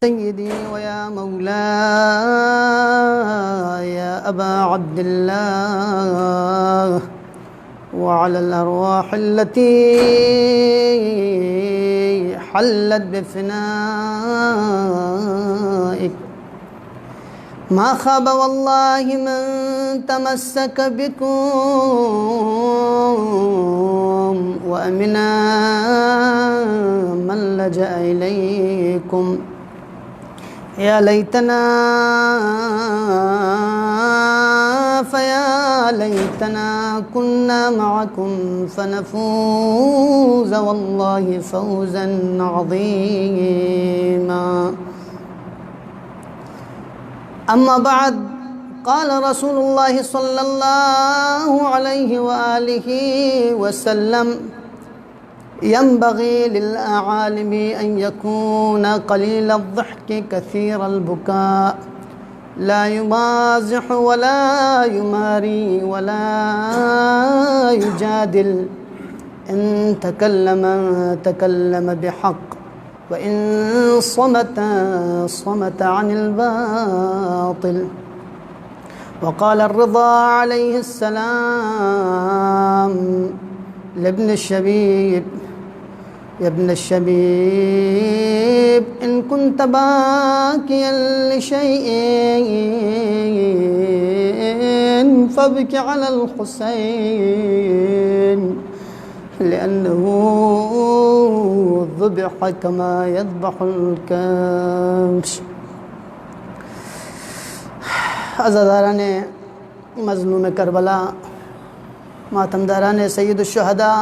सय्यदी व या मौलाय या अबा अब्दिल्लाह व अलल अरवाह अल्लती हल्लत बिफनाइक मा खाब वल्लाहि मन तमस्सक बिकुम व अमिना मन लजा इलैकुम या लैतना फया लैतना कुन्ना मअकुम फनफूज़ वल्लाहि फौज़न अज़ीमा। अम्मा बाद क़ाल रसूलुल्लाह सल्लल्लाहु अलैहि व आलिहि वसल्लम यंबग़ी लिल आलिमी अन यकून क़लील अज़्ज़हकी कसीर अल-बुका ला युमाज़िह वला युमारी वला युजादिल इन तकल्लम बिहक़ व इन समत अनिल बातिल। वक़ाल अर्रिज़ा अलैहिस्सलाम लिब्न अश-शबीब या इब्न अश-शबीब इन कुन्त बाकियन लिशैइन फबकी अलल हुसैन लिअन्नहु ज़ुबिह कमा यज़बहुल कब्श। अज़ादारान मज़लूम करबला, मातमदारान सय्यदुश शुहदा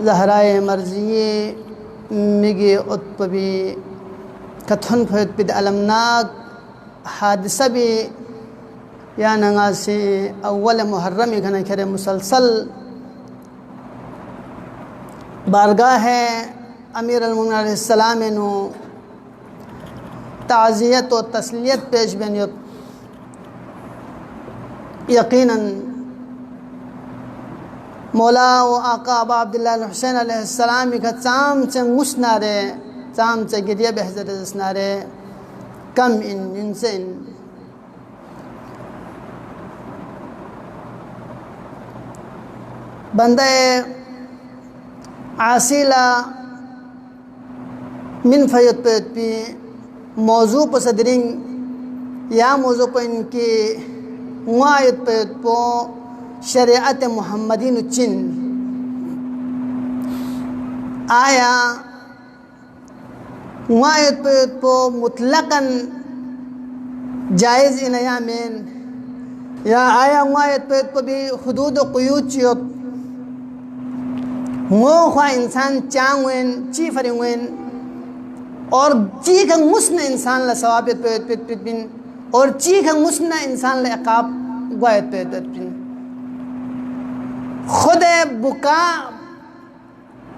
ज़हराए मर्ज़िये मिगे उत्पबी कथन फयत अलमनाक हादिसा भी या नंगा से अव्वल मुहर्रम घना खेरे मुसलसल बारगाह है अमीर अल-मोमिनीन अलैहिस्सलाम नो ताज़ियत व तस्लियत पेश बेनियत यकीनन मौला व आका अबा अब्दुल्लाह हुसैन अलैहिस्सलाम का चाम से मुस्नारे चाम से गिरिया बेहज़र स्नारे कम इन इनसे बंदे आसिला मिन फयत पे मौजू पर सदरिंग या मौजू पर इनकी मुआयत पे शरीअत मुहम्मदी नुचिन आया मुआयत पे मुतलकन जायज़ इनया में या आया मुआयत पे भी हुदूद क़ुयूद चियत ख्वा इंसान चांगवेन ची फरिंगवेन और ची खंग मुस्न इंसान ला सवाबित पे बिन और ची खंग मुस्न इंसान ला इक़ाब गुआयत पे बिन खुद बुका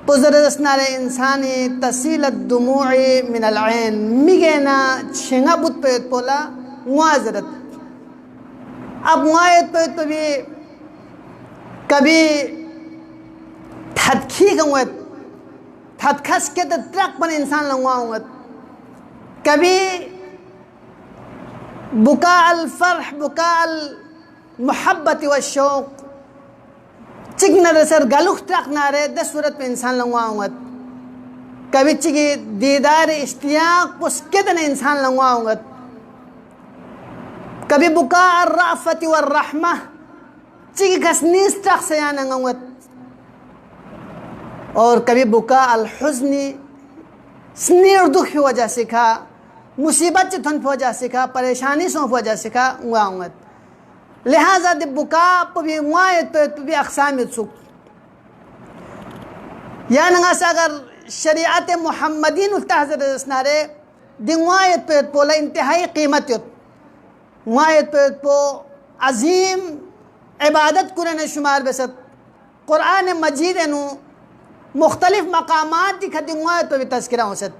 पुज़रस्नारे इंसानी तसील दुमूई मिनल ऐन मिगेना छिंगा बुत पे पोला मुआज़रत। अब मुआयत पे भी कभी थदखी गंवत थदखस के तो ट्रक पर इंसान लंगवाऊंगत कभी बुका अल फरह बुका अल मोहब्बत व शौक़ चिकना रसर गलुख ट्रक नारे दस सूरत पे इंसान लंगवाऊंगत कभी चिकी दीदार इश्तियाक पुस्के दन इंसान लंगवाऊंगत कभी बुका अल राफ़त व रहमा चिकी खसनीस ट्रक से या नंगवाऊंगत और कभी बुका अल हुज़्नी स्नेह दुख की वजह से खा मुसीबत से थन वजह से खा परेशानी से वजह से खा उंगाउंगत। लिहाजा दे बुका भी मुआयत पे भी अक़साम सुख या नंगा से अगर शरीअत मुहम्मदी उल्ताहज़र स्नारे दे मुआयत पे पोला इंतहाई कीमत युत मुआयत पे पो अज़ीम इबादत कुरने शुमार बेसत कुरान मजीद नु मुख्तलिफ मकामात दिखा मुआयत पे भी तज़किरा होसत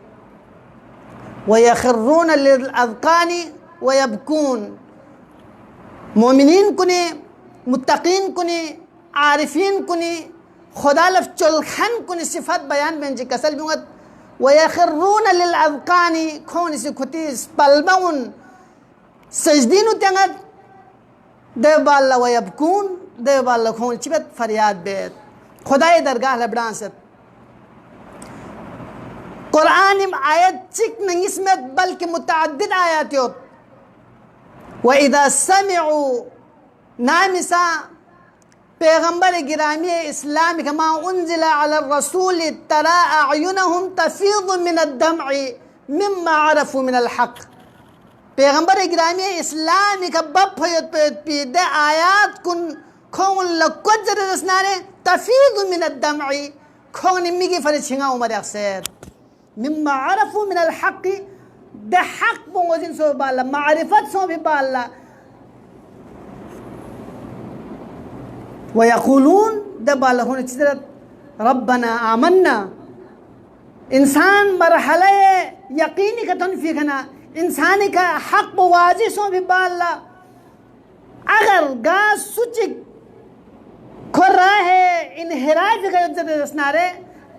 व यख़िर्रून लिल-अज़क़ानी व यबकून मोमिनीन कुने मुत्तकीन कुने आरिफीन कुने खुदा लफ चुलखन कुने सिफत बयान में जी कसल बिंगत वयखिर्रून लिलअज़कानी खोन से खुतीस पलबउन सजदीनु तंगत दे बाल्ला वयबकून दे बाल्ला खोन चिबत फरियाद बेत खुदाई दरगाह लबड़ांसत कुरान में आयत चिक नंगिस्मत बल्कि मुतअद्दिद आयात योत व इदा समिउ नामिसा पैगंबर गिरामी इस्लाम कमा उन्जिला अला रसूल तरा अयुनहुम तफीदु मिन अद्दम'i मिम्मा अरफु मिन अलहक पैगंबर गिरामी इस्लाम का बप होयत पे आयात कुन खोन लकुजर रसनाने तफीदु मिन अद्दम'i खोन मिगी फरे छिंगा उमर अक्सर मिम्मा अरफु मिन अलहक दे हक बोंगोजिन सो बाला मारिफत सो भी बाला वयक़ूलून दे बाला होने चिदरत रब्बना आमन्ना इंसान मरहले यकीनी का तनफीकना इंसानी का हक बवाजी सो भी बाला अगर गा सुचिक खो राह इनहिराज का जदरसनारे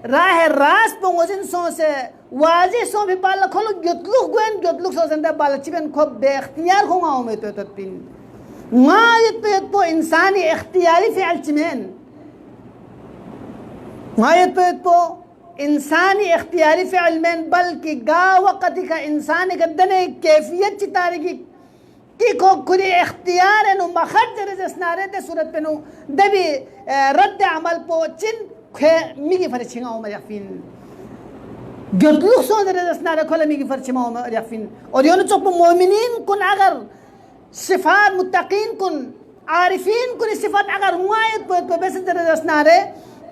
राह रास पोंगोजिन सो से वाजी सो भी बाला खोलो gyutluk सो संदा बाला चिबन खो बेख्तियार खो गाँव में तो तत्पिन मायत पे इंसानी इख्तियारी फ़िअल चिमेन मायत पे इंसानी इख्तियारी फ़िअल में बल्कि गा वक़्त का इंसानी का दने कैफियत चितारे की को खुदी इख्तियार है नो मखद जरे जस्नारे ते सूरत पे नो दबी रद्द अमल पो चिन खे मिगी फरचिंगा उमर यफिन gyutluk सो जरे जस्नारे खोले मिगी फरचिंगा उमर यफिन और यों चुप मोमिनीन कुन अगर सिफात मुत्तकीन कुन आरिफीन कुन सिफात अगर हुआयत पे बेसन जरे जस्नारे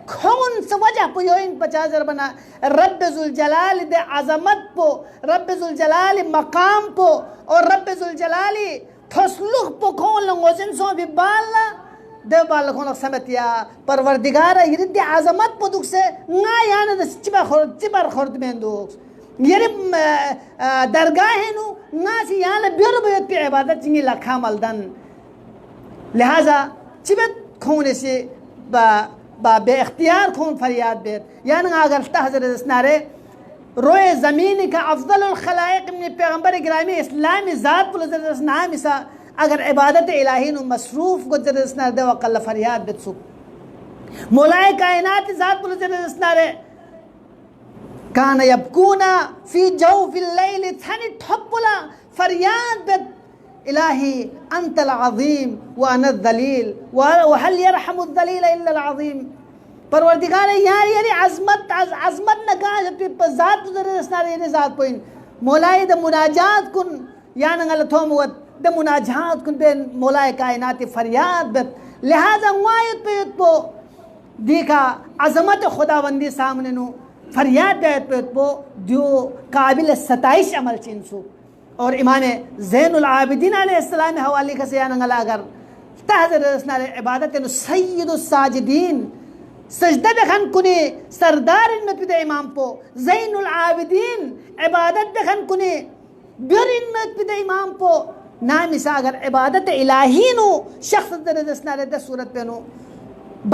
कौन सा वजह पो यो इन 50,000 बना रब्ब जुल जलाल दे अजमत पो रब्ब जुल जलाल मकाम पो और रब्ब जुल जलाली फसलुख पो कौन लंगोजिन सो भी बाला दे बाला कौन समतिया परवरदिगार यदि अजमत पो दुख से ना याने द चिबर खर्द में दुख ये दरगाह है नु ना सी याने बियर बियर पे इबादत चिंगी लखा मलदन लिहाजा चिबत खोने से बे इख्तियार खून फरियाद बेत यानी अगर तहज़र नारे रोए ज़मीन का अफ़ज़लुल खलाइक़ में पैगंबर गिरामी इस्लामी ज़ात पुलज़र नाम इसा अगर इबादत इलाही नु मसरूफ़ गुज़र नारे दे वक़ल्ला फरियाद बेत सुख मौलाए कायनात ज़ात पुलज़र नारे कान यबकूना फ़ी जौफ़िल लैल थनी ठप्पुला फरियाद बेत इलाही अंतल अज़ीम व अनद दलील व हल यरहमुद दलील इल्ला अल अज़ीम परवरदिगार यार यानी अज़मत न का ज़ात गुज़र यानी ज़ात पोइन मौलाए द मुनाजात कुन यानी गल थोमवत द मुनाजात कुन बेन मौलाए कायनात फरियाद बेत लिहाजा वायत पे पो देखा अज़मत खुदाबंदी सामने नु फरियाद बेत पे पो जो काबिल सताइश अमल चिंसु और इमाम ज़ैनुल आबिदीन अलैहिस्सलाम हवाले का सयान गला अगर तहज़र इबादत नु सय्यदुस साजिदीन सजदा बेखन कुने सरदार में पिता इमाम पो ज़ैनुल आबिदीन इबादत बेखन कुने बिरिन में पिता इमाम पो नाम इसा अगर इबादत इलाही नु शख्स दरजनारे द सूरत पे नु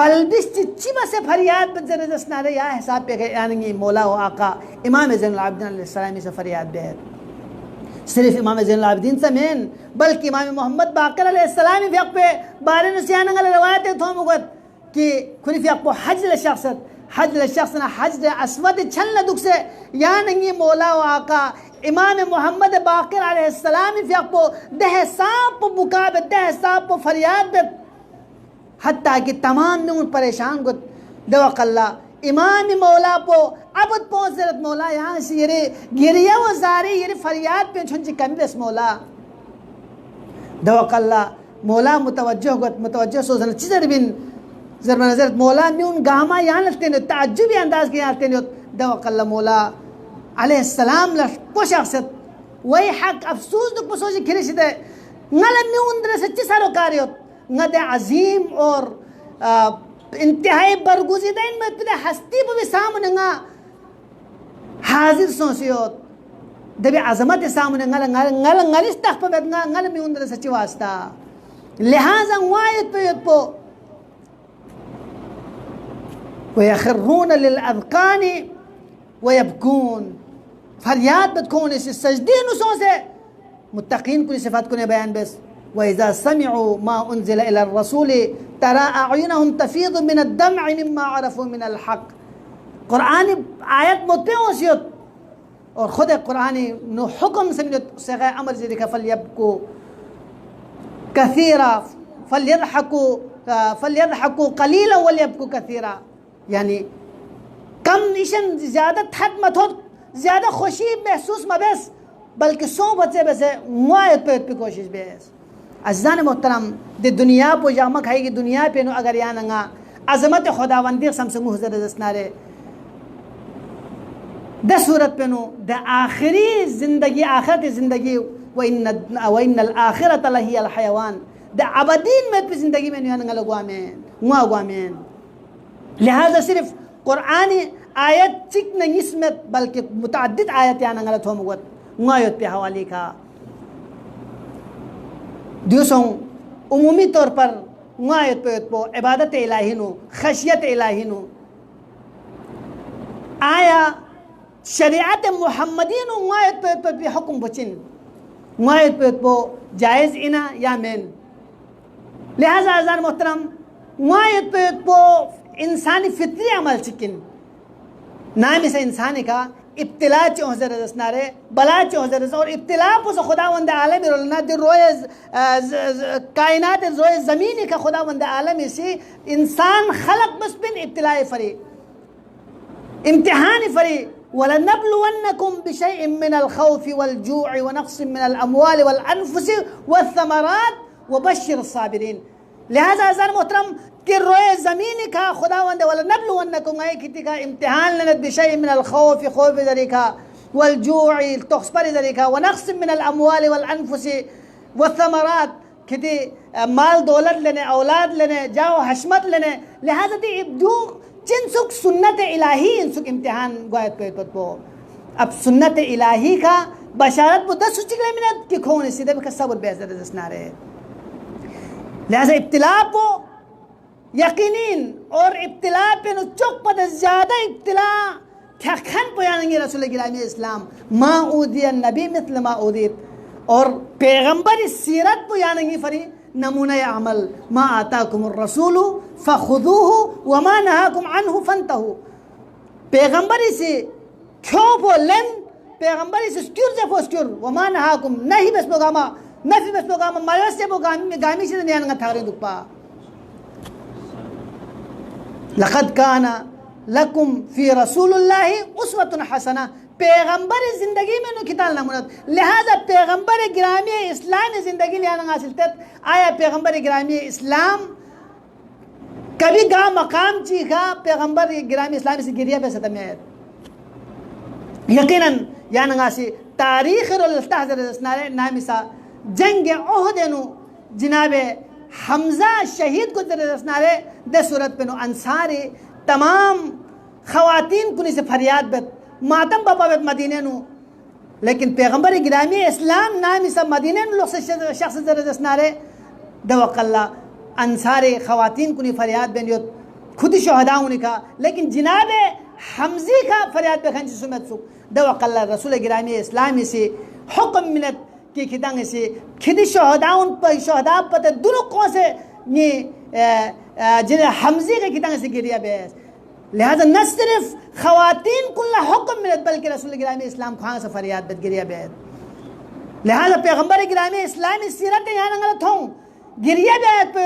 बल्बिस चिबा से फरियाद बजर दसनारे या हिसाब पे यानी मौला व आका इमाम ज़ैनुल आबिदीन अलैहिस्सलाम से फरियाद बे सिर्फ इमाम ज़ैनुल आबिदीन से मेन बल्कि इमाम मोहम्मद बाक़िर अलैहिस्सलाम भी पे बारे में सियान रवायत थोमगत कि खुनी पे हज शख्स ना हज अस्वद छल दुख से या नहीं मौला व आका इमाम मोहम्मद बाक़िर अलैहिस्सलाम पे दह साप मुकाब दह साप फरियाद हत्ता कि तमाम में उन परेशान को दवक़ल्ला इमाम मौला पो अब पहुँच जरत मौला यहाँ से ये गिरिया व जारी ये फरियाद पे छुंची कमिस मौला दवक़ल्ला मौला मुतवज्जो सोचना चिजर बिन ज़रब नज़र मौला में उन गामा यहाँ लगते हैं ताज्जुबी अंदाज के यहाँ लगते हैं दवक़ल्ला मौला अलैहिस्सलाम ल पोश अक्सर वही हक अफसोस दुख पोसोजी खिले सीधे नलम में उन दर सच्ची सारो कार्य नद अजीम और इंतहाई बरगुज़ीदा इनमें तुझे हस्ती पर भी सामने ना हाजिर सोचियोत दबे अज़मत सामने ngalish tak pabet ngal mi undra sachi wasta lihaza wayat pe po ويخرون للأذقان वयबकून फरियाद बदकून इस सजदे नुसों से मुत्तकीन कुल सिफात को ने बयान बेस वइज़ा समिअू मा उनज़िला इला रसूल तरा अयुनहुम तफीदु मिन अद-दम'i मिम्मा अरफू मिन अल-हक़। कुरान आयत मुत्ते वसियत और खुद कुरान नो हुक्म समझत सगा अमर से लिखा फलयबकू कसीरा फलयदहकू कलीला वलयबकू कसीरा, यानी कम निशन ज़्यादा थक मत हो, ज़्यादा खुशी महसूस मबेस, बल्कि सो बच्चे बसे मुआयत पे कोशिश बेस। अज़ान मोहतरम दे दुनिया पो जामा खाएगी दुनिया पे नो अगर या नंगा अज़मत खुदावंदी समसे मुहज़र दसनारे द सूरत पे नो द आखिरी ज़िंदगी आखिरत ज़िंदगी व इन्नल आखिरत लहियल हयवान द अबदीन में पे ज़िंदगी में नंगा लगवा में। लिहाजा सिर्फ कुरानी आयत चिक नहीं इसमें बल्कि मुतअद्दिद आयत या नंगा थोमगत मुआयत पे हवाले का दूसरों उमूमी तौर पर मुआयत पे इबादत इलाही नो खशियत इलाही नो आया शरीयत मुहम्मदी नो मुआयत पे हुक्म बचिन मुआयत पे जायज़ इना या मेन। लिहाजा अज़ान मोहतरम मुआयत पे इंसानी फितरी अमल चिकिन नाम इसे इंसानी का इब्तिला चौहज़र दसनारे बला चौहज़र और इब्तिला पुस खुदावंद आलम रोलना दे रोए कायनात रोए ज़मीन का खुदावंद आलम इसी इंसान खलक बस बिन इब्तिला फरी इम्तिहान फरी वलनब्लुवन्नकुम बिशैइन मिनल खौफि वल जू'i व नक़्सिन मिनल अमवालि वल अनफुसि वस्समरात वबश्शिरिस साबिरीन। लिहाजा अज़ान मोहतरम कि रोए ज़मीन का खुदावंद वलनब्लुवन्नकुम आए किती का इम्तिहान लेने बिशैइन मिनल खौफि खौफ ज़रीका वल जू'i तख्सपर ज़रीका व नक़्सिन मिनल अमवालि वल अनफुसि वस्समरात किती माल दौलत लेने औलाद लेने जाओ हशमत लेने। लिहाजा दी इब्दू चिंसुक सुन्नत इलाही इंसुक इम्तिहान गोयत पे अब सुन्नत इलाही का बशारत वो 10 मिनट की खून सीधे भी सब्र बेहतर दसना रहे। लिहाजा इब्तिला को यकीनीन और इब्तिला पे नो चौक पद ज़्यादा इब्तिला ठखन पयानेंगे रसूल गिरामी इस्लाम माऊदिया नबी मिसल माऊदित और पैगंबर सीरत पयानेंगी फरी नमूना अमल मा आताकुमुर रसूलु फ़ख़ुज़ूहु व मा नहाकुम अन्हु फ़ंतहु। पैगंबरी से क्यों बोलें पैगंबरी से स्क्यूर जब स्क्यूर व मा नहाकुम नहीं बस बोगामा नफी बस बोगामा मायूस से बोगामी गामी से नहीं आना थारे दुप्पा लक़द काना लकुम फ़ी रसूलिल्लाहि उस्वतुन हसना पैगंबर ज़िंदगी में नो किताल नमूनत। लिहाजा पैगंबर गिरामी इस्लाम ज़िंदगी लियाना हासिल तक आया पैगंबर गिरामी इस्लाम कभी गा मकाम चीखा पैगंबर गिरामी इस्लाम से गिरिया पे सतमेत यकीनन याना हासिल तारीख़ रल्लाह नामिसा जंग ओहद नो जनाबे हमज़ा शहीद को दरसनारे द सूरत पे नो अंसारी तमाम ख़वातीन कुनी से फरियाद बत मातम बाबा बत मदीने नो लेकिन पैगंबर गिरामी इस्लाम नाम इस मदीने नो लोग से शख्स दरसनारे दवक़ल्ला अंसारी ख़वातीन कुनी फरियाद बेनियत खुद शहदा होने का लेकिन जनाबे हमज़ी का फरियाद पे खंची सुमत सुख दवक़ल्ला रसूल गिरामी इस्लाम से हुक्म मिनत की खितांग से खिदी शहदा उन पर शहदा पते दोनों कौन से ये जिन्हें हमज़ी के खितांग से गिरिया बेस। लिहाजा न सिर्फ ख़वातीन कुल्ला हुक्म मिलत बल्कि रसूल गिरामी इस्लाम खान से फरियाद बद गिरिया बेस। लिहाजा पैगंबर गिरामी इस्लामी सीरत यहाँ गलत हों गिरिया बेस पे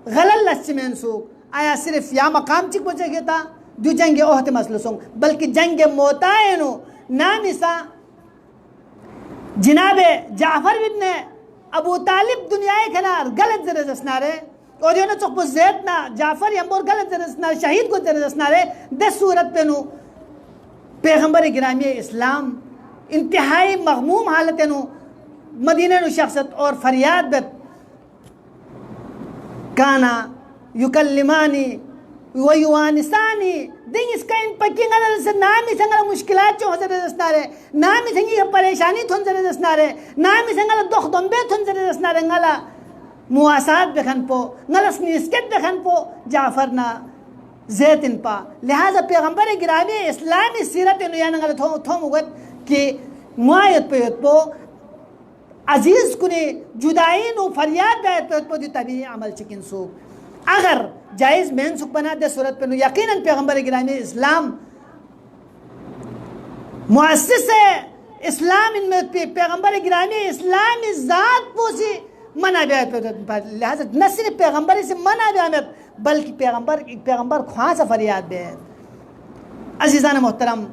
गलत लस्चिमें सूख आया सिर्फ या मकाम चिक पहुँचे था दो जंग ओहत मसलसों बल्कि जंग मोतायनो नाम इसा जनाबे जाफर बिन अबू तालिब दुनिया के नार गलत जरे दसनारे और यो न चुप ज़ैद ना जाफर यंबोर गलत जरे दसनारे शहीद को जरे दसनारे 10 सूरत पे नु पैगंबर गिरामी इस्लाम इंतहाई मग़मूम हालत नु मदीने नु शख्सत और फरियाद बत काना युकल्लिमानी व युवानिसानी दिन इसका इन पक्किंग अलग से नाम ही संगला मुश्किलात जो हज़र दसनारे नाम ही संगी परेशानी थोन जरे दसनारे नाम ही संगला दुख दंबे थोन जरे दसनारे ngala मुआसात बेखन पो ngala स्निस्केट बेखन पो जाफर ना जैतिन पा लिहाजा पैगंबर गिरामी इस्लामी सीरत नु यान गल थोम वत कि मुआयत पे पो अजीज कुने जुदाई नु फरियाद बैत पे पो तभी अमल चिकिन सो अगर जायज मेन सुख बना दे सूरत पे नु यकीनन पैगंबर गिरामी इस्लाम मुअस्सिस इस्लाम इनमें पैगंबर गिरामी इस्लामी ज़ात पोसी मना पे लिहाजा न सिर्फ पैगंबर से मना बे बल्कि पैगंबर ख्वां से फरियाद बे अजीज़ान मोहतरम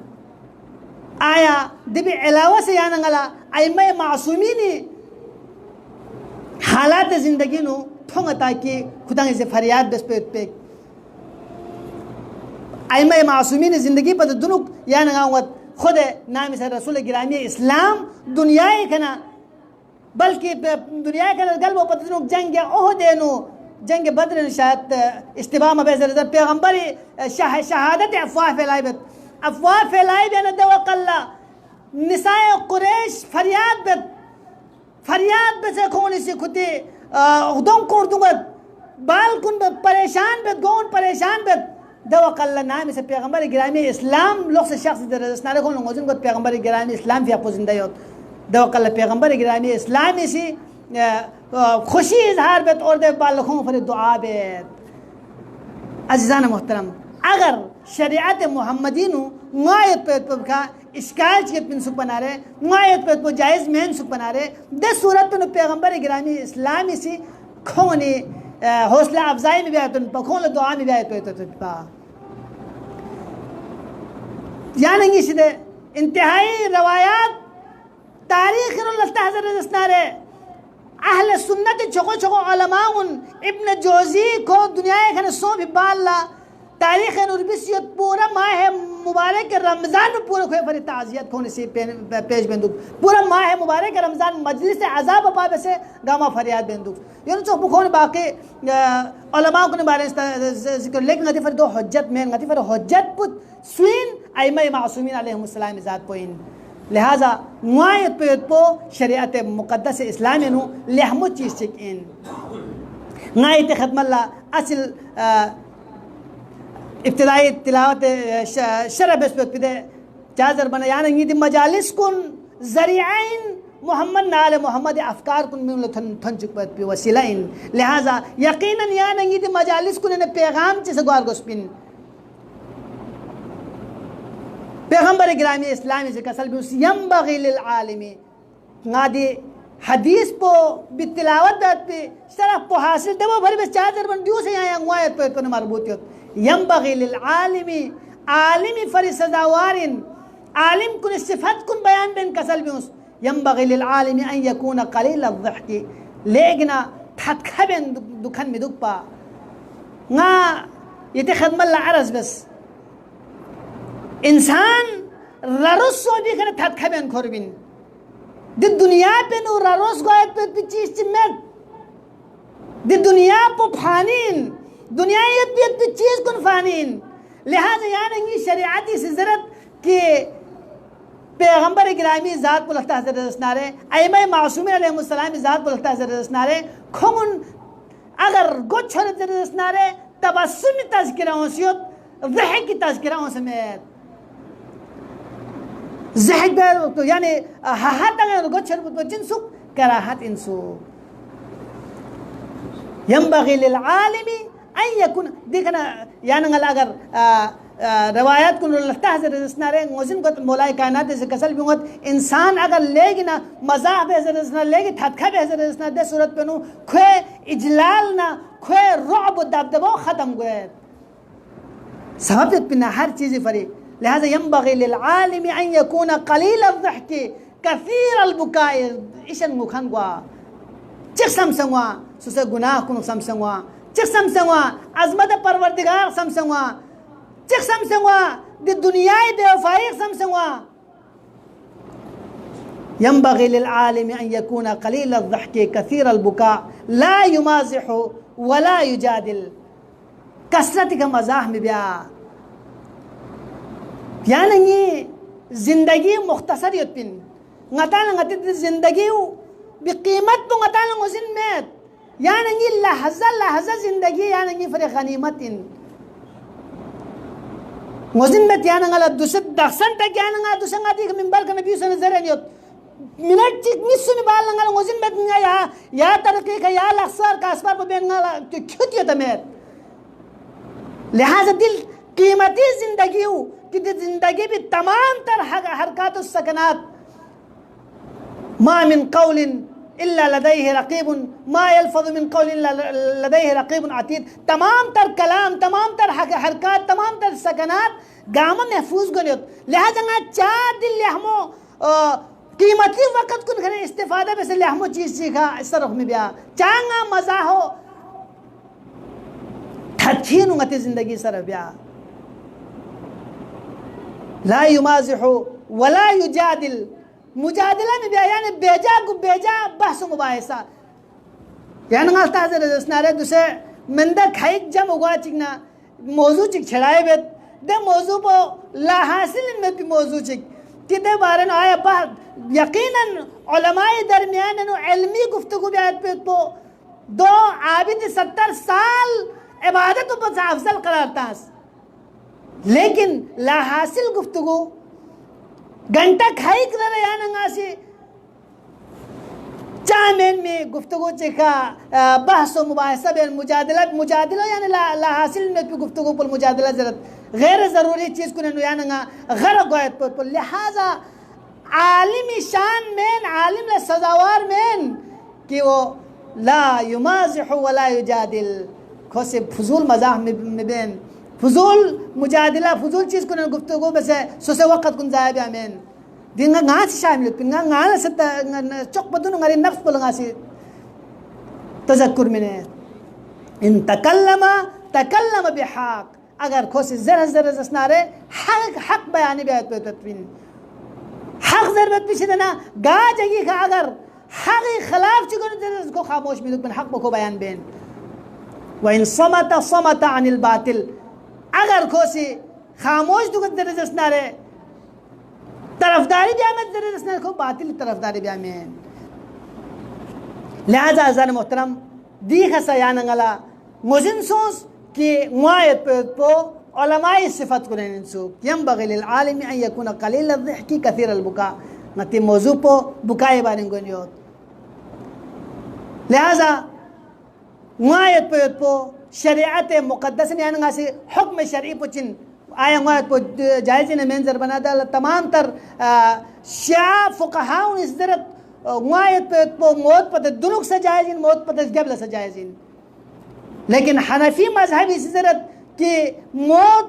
आया दिबी अलावा से यान गला अइम्मा मासूमीनी हालात ज़िंदगी नु थोंगता कि खुदा से फरियाद बस पे अइम्मा मासूमीनी ज़िंदगी पर दुनुक यान गावत खुद नाम से रसूल गिरामी इस्लाम दुनिया कना बल्कि दुनिया के गल्बो पतनु जंग ओहद नु जंग बदर शायद इस्तिबा में बेजर पैगंबर शहादत अफवाह फैलाई बेन दवकल्ला निसाए कुरैश फरियाद से कौन से खुदे उदम कोर दूंगा बाल कुन परेशान बे गौन परेशान बे दवकल्ला नाम से पैगंबर गिरामी इस्लाम लोग से शख्स दरसनारे को लोगों को पैगंबर गिरामी इस्लाम भी आपको जिंदा होत दवकल्ला पैगंबर गिरामी इस्लाम इसी खुशी इजहार बेत और दे बालखों पर दुआ बेत अजीज़ान मोहतरम अगर शरीयत मुहम्मदी नु मुआयत पे का इश्काल के पिनसुक बना रहे मुआयत पे जायज़ मेन सुक बना रहे दे सूरत पे पैगंबर गिरामी इस्लाम इसी खोने हौसला अफजाई में भी आते हैं पखों दुआ में भी आते हैं यानी सीधे इंतहाई रवायात तारीख रस्तारे अहले सुन्नत छोको छोको उलमाउन इब्न जोजी को दुनिया के सो भी बाल्ला तारीख नुरबिसियत पूरा माह मुबारक रमज़ान में पूरा खोए फरी ताज़ियत खोने से पेश बेंदु पूरा माह मुबारक रमज़ान मजलिस अज़ाब पावे से गामा फरियाद बेंदु यानी जो बुखोन बाकी उलमा को बारे जिक्र लेकिन गति फर दो हज्जत में गति फर हज्जत पुत स्वीन अइमा मासूमीन अलैहिमुस्सलाम ज़ात पोइन लिहाजा मुआयत पे पो शरीयत मुक़द्दस इस्लाम नु लेहमु चीज़ चिक इन नायत खत्मल्ला असल इब्तिदाई तिलावत शरब इसपत पिदे चादर बना यानी ये मजालिस कुन ज़रियाइन मोहम्मद नाल मोहम्मद अफकार कुन में थन चुकपत पे वसीला इन लिहाजा यकीनन यानी ये मजालिस कुन ने पैगाम चीज़ गवार गोस्पिन पैगंबर गिरामी इस्लामी से कसल भी उस यंबगी लिल आलिमी गादी हदीस पो बितिलावत दात पे शरफ पो हासिल दबो भर बस चादर बन दियो से यहाँ मुआयत पे तो मरबूतियत यंबगी लिल आलिमी आलिमी फरी सजावारिन आलिम कुन सिफत कुन बयान बिन कसल भी उस यंबगी लिल आलिमी अन यकून कलील अज़्ज़हकी लेकिन ठटखबेन दुखन में दुख पा ना ये ते खदमत ला अरज़ बस इंसान ररोस सो भी करे थत खबेन खोरबिन दि दुनिया पे नु ररोस गोयत पे चीज चिमेत दि दुनिया पो फानीन दुनिया ये पे चीज कुन फानीन लिहाजा यानी शरीयती से जरूरत के पैगंबर गिरामी ज़ात को लगता है रसनारे अइमा मासूमीन अलैहिमुस्सलाम ज़ात को लगता है रसनारे खुन अगर गोछ रसनारे तबस्सुम तज़किराओं से ज़हक की तज़किराओं समेत ज़हक बेर तो यानी हाथ अगर गोचर जिनसुक कराहत इंसु यंबगी लिल आलिमी अन यकुन देखना यानी अगर रवायात को लगता है रसनारे मोजिन को मौलाए कायनात से कसल भी होत इंसान अगर लेगी ना मज़ाह पे रसना लेगी ठटखा पे रसना दे सूरत पे नु खोए इजलाल ना खोए रुअब दबदबो ख़त्म गए सबब पिना हर चीज़ फरी लिहाजा यंबगी लिल आलिमी अन यकून कलील अज़्ज़हकी कसीर अलबुकाई इशन मुखन गुआ चिक समसंगवा सुसे गुनाह कुन समसंगवा चिक समसंगवा अज़मत परवरदिगार समसंगवा चिक समसंगवा दि दुनियाई बेवफाई समसंगवा यंबगी लिल आलिमी अन यकून कलील अज़्ज़हकी कसीर अलबुका ला युमाज़िहु वला युजादिल कसरत का मज़ाह में ब्या यानी ज़िंदगी मुख्तसर युत्पिन ngatalang ngatit ज़िंदगी बिकीमत तो ngatalang उसिन में यानी लहज़ा ज़िंदगी यानी फरे गनीमत इन ngozin bet yana ngala duset daksan ta yana ngala dusen ngadi minbar kana bi sene zeren yot minat chik misuni bal ngala ngozin bet nga ya tarqi ka ya laksar ka asbar ben ngala kyut yota met लिहाजा दिल कीमती जिंदगी हो कि जिंदगी भी तमाम तर हरकत सकनात मा मिन कौल इल्ला लदैहि रकीबुन मा यल्फज़ु मिन कौल इल्ला लदैहि रकीबुन अतीद तमाम तर कलाम तमाम तर हरकत तमाम तर सकनात गाम महफूज गनियत लिहाजा ना चा दिल यहमो कीमती वक्त कुन घरे इस्तेफादा में से यहमो चीज सीखा सरफ में बिया चांगा मजा हो हथीन उंगती जिंदगी सरबिया ला युमाजिहु वला युजादिल मुजादिला में बिया यानी बेजा गु बेजा बहस मुबाहिसा यानी गालता है जसनारे दुसे मंदा खाइक जम उगा चिकना मौजू चिक छड़ाए बेत दे मौजू पो ला हासिल में भी मौजू चिक किते बारे न आया बा यकीनन उलमाए दरमियान नो इल्मी गुफ्तगू बियात पे तो दो आबिद 70 साल इबादत पर अफजल करार तास लेकिन ला हासिल गुफ्तगू घंटा खाई कर या नंगासी चामेन में गुफ्तगू चिका बहस व मुबाहिसा बेन मुजादिला यानी ला हासिल में भी गुफ्तगू पर मुजादिला जरूरत गैर ज़रूरी चीज़ को या नंगा गैर गोयत पर लिहाजा आलिमी शान में आलिम ले सजावार में कि वो ला युमाज़िहु वला युजादिल खोसे फजूल मजाह में बेन फजूल मुजादिला फजूल चीज़ को गुफ्तगू में से सोसे वक़्त कुन जाए भी आमीन दिंगा गांस शामिल पिंगा गांस से चौक बदुन गारी नफ्स बोलंगा से तज़क्कुर में इन तकल्लम बिहक़ अगर खोसे ज़रा जसनारे हक बयानी भी आयत पे तत्वीन हक ज़रूरत पीछे देना गा जगी का अगर हक खिलाफ चुकने जरा को खामोश मिलुक बिन हक को बयान बेन वइन समत अनिल बातिल अगर खोसी खामोश दुगत दरे जसनारे तरफदारी ब्या में दरे जसनारे को बातिल तरफदारी ब्या में लिहाजा अज़ान मोहतरम दी खसा यानंगला मुजिन सोच कि मुआयत पे उलमाई सिफत को नेंसु यम बगलिल आलिम अन यकुन कलील अज़्ज़िहकी कसीर अलबुका नती मौजू पो बुकाए बारिंग गोनियोत लिहाजा मुआयत पे शरीयत मुक़द्दस ने यानी गासी हुक्म शरई पुचिन आया मुआयत पे जायज़ ने मंजर बना डाला तमाम तर शिया फुक़हा इस दरत मुआयत पे मौत पते दुनुक से जायज़ मौत पते गबल से जायज़ लेकिन हनफी मजहब इस दरत कि मौत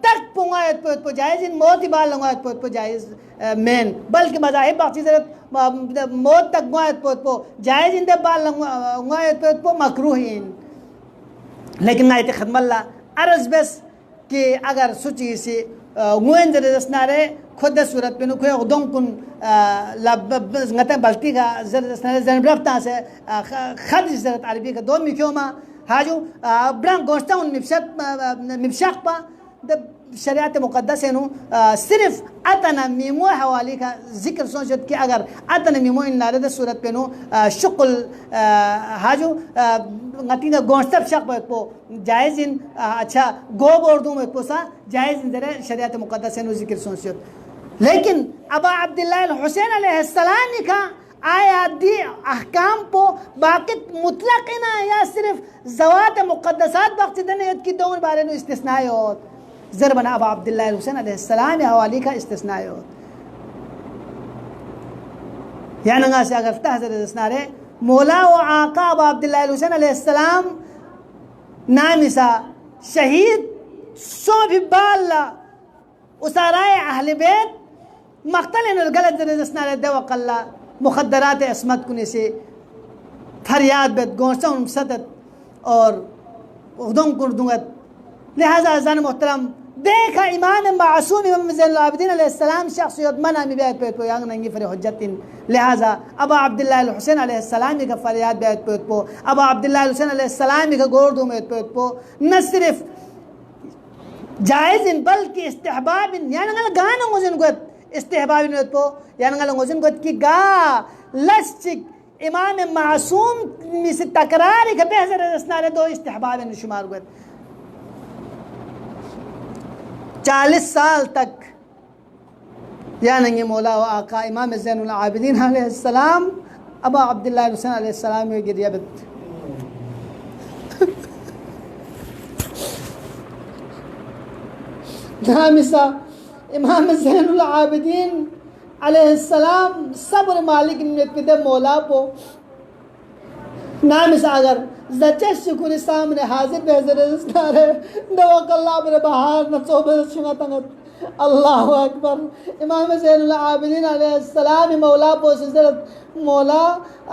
तक मुआयत पे जायज़ मौत ही बाल मुआयत पे जायज़ मेन बल्कि मज़ाहिब बाकी दरत मौत तक मुआयत पे जायज़ इंदे बाल मुआयत पे मकरूहीन लेकिन ना इतने खदमल्ला अर्ज़ बस कि अगर सुची से मुएन जरे जसनारे खुद सूरत पे नुखे उदम कुन लब गते बल्टी का जरे जसनारे जनब्रफ्ता से खद जरत अरबी का दो मिक्योमा हाजू ब्रांग गोश्ता उन मिप्शाक पा द शरीयत मुक़द्दस है नु सिर्फ अतना मीमो हवाली का जिक्र सोचत कि अगर अतना मीमो इन नारद सूरत पे नु शुक्ल हाजू गतिंगा गोश्ता शक पे जायज़ इन अच्छा गोब उर्दू में पोसा जायज़ इन जरे शरीयत मुक़द्दस है नु जिक्र सोचत लेकिन अबा अब्दुल्लाह हुसैन अलैहिस्सलाम का आया दी अहकाम पो बाकी मुतलक ना या सिर्फ ज़वात मुक़द्दसात बख्श देने की दोनों बारे में इस्तिस्नाई होत ज़र बना अबा अब्दुल्लाह हुसैन अलैहिस्सलाम हवाली का इस्तिस्नाई होत या नंगा से अगर तहज़र इस्नारे मौला व आका अबा अब्दुल्लाह हुसैन अलैहिस्सलाम नामिसा शहीद सो भी बाल्ला उसाराए अहले बैत मख्तल गलत ज़र इस्नारे देवक़ल्ला मुखद्दरात असमत कुने से फरियाद बेद गोश्ता सतत और उदम कुर्दुंगत लिहाजा अज़ान मोहतरम देखा इमाम मासूम इमाम ज़ैनुल आबिदीन अलैहिस्सलाम शख्सियत मना में बैत पे यांग नंगी फर हुज्जतिन लिहाजा अबा अब्दुल्लाह हुसैन अलैहिस्सलाम का फरियाद बैत पे अबा अब्दुल्लाह हुसैन अलैहिस्सलाम का गोरदू में पे न सिर्फ जायज़ बल्कि इस्तिहबाब यानी गाना मुझन गोत इस्तेहबाब तो यानी गोजन गोत की गा लस्चिक इमाम मासूम में से तकरार के बेहतर रसनारे दो इस्तेहबाब शुमार गोत 40 साल तक यानी मौला व आका इमाम ज़ैनुल आबिदीन अलैहिस्सलाम अबा अब्दुल्लाह हुसैन अलैहिस्सलाम में गिरिया बत नामिसा इमाम ज़ैनुल आबिदीन अलैहिस्सलाम सब्र मालिक में पिदे मौला पो नामिसा अगर ज़चे शुक्र सामने हाजिर बेहज़र दवकल्ला बर बहार न सोबे शुंगा तंगत अल्लाह अकबर इमाम ज़ैनुल आबिदीन अलैहिस्सलाम मौला पो सिजरत मौला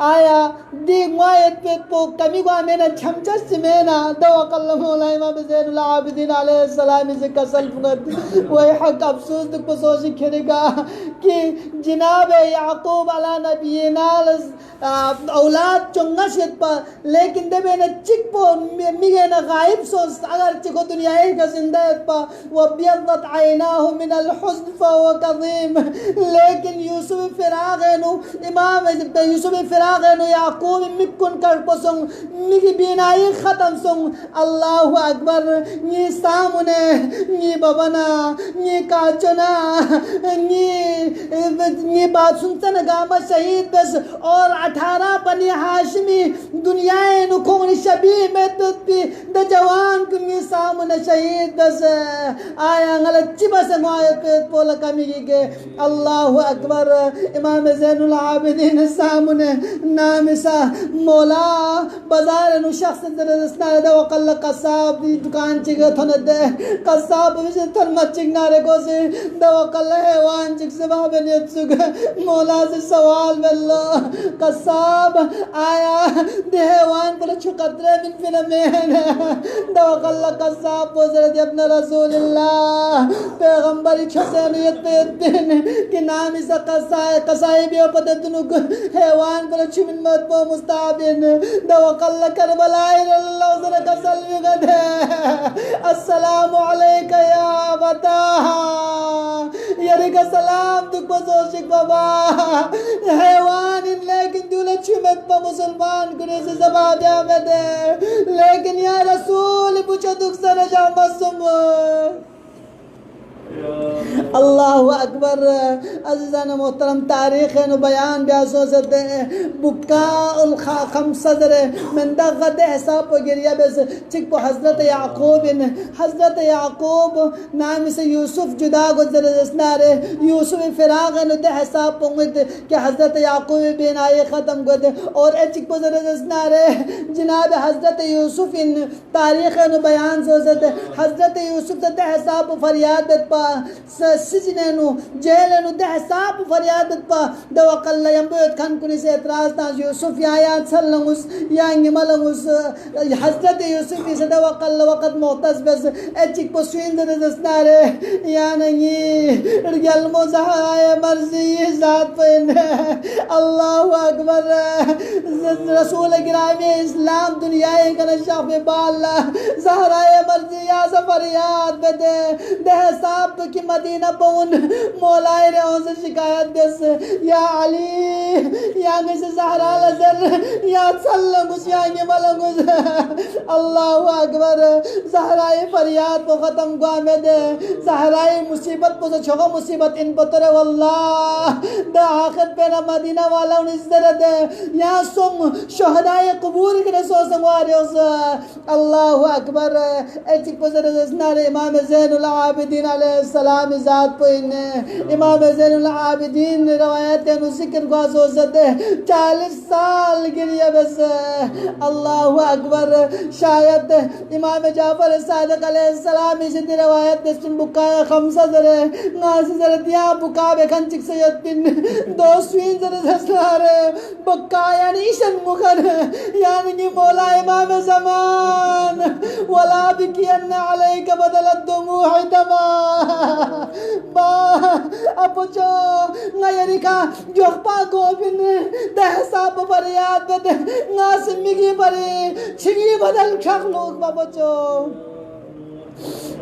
आया दी मायत पे पो कमी को मेना छमचस मेना दवकल्ला मौला इमाम ज़ैनुल आबिदीन अलैहिस्सलाम से कसल फुगत वही हक अफसोस दुख को सोच खेरेगा कि जनाब याकूब अला नबीना औलाद चुंगशित पर लेकिन दे मैंने चिक पो मिगे ना गायब सोच अगर चिको दुनिया का जिंदा पर वो बियदत आइनाहु मिनल हुस्न फहुव कज़ीम लेकिन यूसुफ फिराग है नु इमाम यूसुफ फिराग है नु याकूब मिकुन कर पोसंग मिगी बिनाई खत्म संग अल्लाहु अकबर ये सामने ये बबना ये काचना ये बात सुनते न गामा शहीद बस और 18 बनी हाशमी दुनियाए नुकोनी शबी में तुत्ती द जवान कुमी सामने शहीद बस आया गलत बस माये पे पोला कमी के अल्लाहु अकबर इमाम ज़ैनुल आबिदीन सामने नामिसा मौला बाजार नु शख्स दरस्ना दे वकल कसाब दी दुकान चिगे थन दे कसाब विच थन मचिंगारे को से दे वकल हैवान चिक से बाबे ने सुग मौला से सवाल बल्ला कसाब आया दे हैवान पर छकतरे बिन फिल्म दे वकल कसाब पोजर अपना रसूलुल्लाह पैगंबर छसेनियत पे दिन कि नाम इस कसाई भी पदतनु हैवान पर छमिन मत पो मुस्ताबिन दवकल करबला अल्लाह जरा कसल गदे अस्सलामु अलैका या बता यारे का सलाम दुख बजोशिक बाबा हैवान लेकिन दूल्हे छुमत पर मुसलमान गुने से जवाब दे लेकिन या रसूल पूछो दुख सर जा मसम अल्लाह अकबर अज़ीज़ान मोहतरम तारीख़ नु बयान ब्यासों से बुका उल खमसदर मंदगद हिसाब गिरिया बस चिक को हज़रत याकूब नाम से यूसुफ जुदा गुजर जसनारे यूसुफ फिराग नु दे हिसाब पंगद कि हज़रत याकूब बिन आए ख़त्म गद और ए चिक गुजर जसनारे जनाब हज़रत यूसुफ इन तारीख़ नु बयान सो से हज़रत यूसुफ दे हिसाब फरियाद पा सिजनेनु जेलनु दे हिसाब फरियाद पा दवकल यंबत खान कुनी से एतराज ता यूसुफ या सल्लंगुस या इंगमलंगुस हज़रत यूसुफ से दवकल वक़त मोहतज बस एचिक पोस्विन दे दसनारे या नहीं यलमो ज़हराए मर्ज़ी ज़ात पे अल्लाहु अकबर रसूल गिरामी इस्लाम दुनिया का शाफ़े बाला ज़हराए मर्ज़ी या फरियाद बदे दे हिसाब तो कि मदीना पहुन मौलाए रे उनसे शिकायत बस या अली या से ज़हरा लज़र या सल्लमुस या मलंगुस अल्लाहु अकबर ज़हराए फरियाद को ख़त्म गुआ में दे ज़हराए मुसीबत को छोगा मुसीबत इन पतरे वल्लाह द आखिर पे ना मदीना वाला उन इज़्ज़त दे या सुम शहदाए कबूर के सो संवारे उस अल्लाहु अकबर एचिक पोजर जसनारे इमाम ज़ैनुल आबिदीन अलैहिस्सलाम ज़ात पे इमाम ज़ैनुल आबिदीन रवायत नु जिक्र को सोचत 40 साल गिरिया बस अल्लाहु अकबर शायद इमाम जाफर सादिक अलैहिस्सलाम इस रवायत में बुका खमसा जरे नास जरे दिया बुका बेखन चिक से यतिन दो स्वीन जरे जसलारे बुका यानी ईशन मुखर यानी कि मौला इमाम ज़मान वला बिकियन अलैका बदलत दुमूह दमा बा अपुचो ngayarika jokpa gobin dehsa fariad bed ngasmigi bari chigi badal khakhlok babocho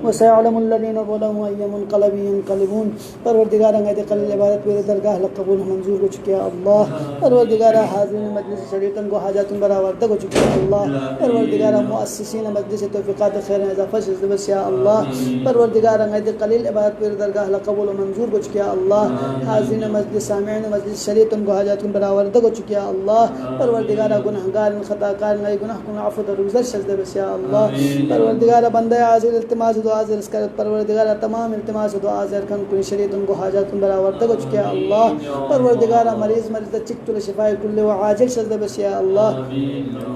वसयअलमुल्लज़ीना ज़लमू अय्युम मुनक़लबिन यनक़लिबून। परवरदिगार अंगैत कलील इबादत मेरे दरगाह कबूल मंजूर हो चुकी है अल्लाह। परवरदिगार हाज़िरीन मजलिस शरीयतन को हाजातुन बरावर्दक हो चुकी है अल्लाह। परवरदिगार मुअस्सिसीन मजलिस तौफ़ीक़ात खैर इज़ाफ़ा शज़्ज़ या अल्लाह। परवरदिगार अंगैत कलील इबादत मेरे दरगाह कबूल मंजूर हो चुकी है अल्लाह। हाज़िरीन मजलिस सामिईन मजलिस शरीयतन को हाजातुन बरावर्दक हो चुकी है अल्लाह। परवरदिगार गुनहगार खताकार नए गुनाह को अफ़ू दरुगुज़र शज़्ज़ या अल्लाह। परवरदिगार बंदे आज़िर इल्तिमास दुआ ज़र्ज़ कर। परवरदिगार तमाम इल्तिमास दुआ ज़र कन कुल शरीयतन को हाजातुन बरावर्दक हो चुकी है अल्लाह। परवरदिगार मरीज़ चिक्तुल शिफ़ाए कुल्ले व आजिल शज़्ज़ या अल्लाह।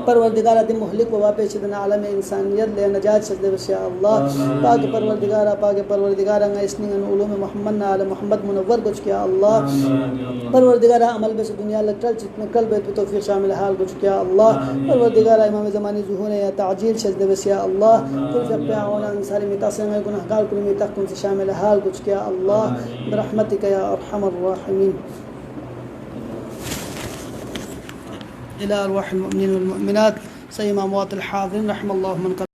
परवरदिगार दिम मुहलिक व वापेशिदन आलम इंसानियत ले नजात शज़्ज़ या अल्लाह। पाक परवरदिगार अंग इसनिंगन उलूम मोहम्मद ना आल मोहम्मद मुनव्वर को चुकी है अल्लाह। परवरदिगार अमल बस दुनिया लटल जितने कल बेत तौफीक शामिल हाल को चुकी है अल्लाह। परवरदिगार इमाम ज़मानी ज़ुहूर या ताजील शज़्ज़ या अल्लाह। कुल फ़क़ आउन अंसारी मितासम गुनहगार कुल मिताकुन से शामिल हाल को चुकी है अल्लाह। बिरहमतिक या अरहमर राहिमीन। इला अरवाहिल मुमिनीन वल मुमिनात सय्यिमा अमवातिल हाज़िरीन रहमल्लाहु मन